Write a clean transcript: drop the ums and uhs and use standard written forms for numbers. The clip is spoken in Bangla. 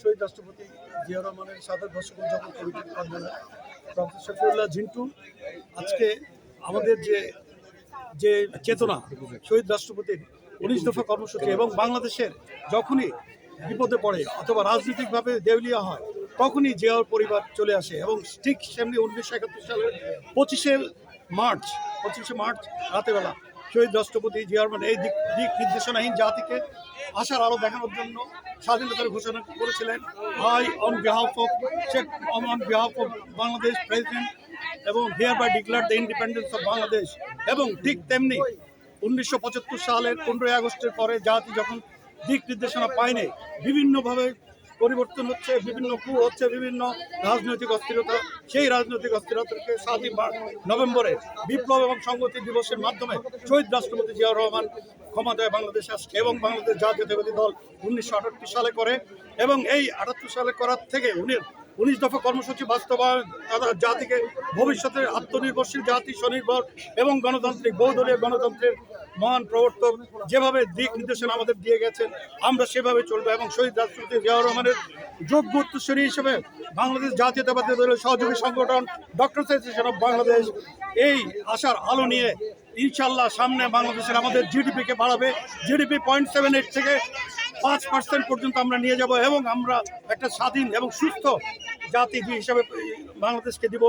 শহীদ রাষ্ট্রপতি জিয়া রহমানের সাদর বর্ষ উদযাপন কমিটির কনভেনর প্রফেসর শফিউল্লাহ ঝিন্টু আজকে আমাদের যে চেতনা শহীদ রাষ্ট্রপতির 19 দফা কর্মসূচি এবং বাংলাদেশের যখনই বিপদে পড়ে অথবা রাজনৈতিকভাবে দেউলিয়া হয় তখনই জিয়ার পরিবার চলে আসে এবং ঠিক সেমনি 1971 সালের 25শে মার্চ রাতেরবেলা শহীদ রাষ্ট্রপতি জিয়া রহমান এই দিক নির্দেশনাহীন জাতিকে আশার আলো দেখানোর জন্য স্বাধীনতার ঘোষণা করেছিলেন। On behalf of Bangladesh president এবং hereby declare the independence of Bangladesh. এবং ঠিক তেমনি 1975 সালের 15ই আগস্টের পরে জাতি যখন দিক নির্দেশনা পায়নি, বিভিন্নভাবে পরিবর্তন হচ্ছে, বিভিন্ন কূ হচ্ছে, বিভিন্ন রাজনৈতিক অস্থিরতা, সেই রাজনৈতিক অস্থিরতাকে 7ই নভেম্বরে বিপ্লব এবং সংহতি দিবসের মাধ্যমে শহীদ রাষ্ট্রপতি জিয়াউর রহমান ক্ষমতায় বাংলাদেশে আসছে এবং বাংলাদেশ জাতীয়তাবাদী দল 1978 সালে করে এবং এই 78 সালে করার থেকে 19 দফা কর্মসূচি বাস্তবায়ন তারা জাতিকে ভবিষ্যতের আত্মনির্ভরশীল জাতি, স্বনির্ভর এবং গণতান্ত্রিক বহুদলীয় গণতন্ত্রের মহান প্রবর্তক যেভাবে দিক নির্দেশনা আমাদের দিয়ে গেছেন আমরা সেভাবে চলবো এবং শহীদ রাষ্ট্রপতি জিয়াউর রহমানের যোগ্য উত্তরসূরি হিসেবে বাংলাদেশ জাতীয়তাবাদী দলের সহযোগী সংগঠন ডক্টর অ্যাসোসিয়েশন অফ বাংলাদেশ এই আশার আলো নিয়ে ইনশাল্লাহ সামনে বাংলাদেশের আমাদের জিডিপিকে বাড়াবে। জিডিপি 0.78 থেকে 5% পর্যন্ত আমরা নিয়ে যাব এবং আমরা একটা স্বাধীন এবং সুস্থ জাতি হিসাবে বাংলাদেশকে দিব।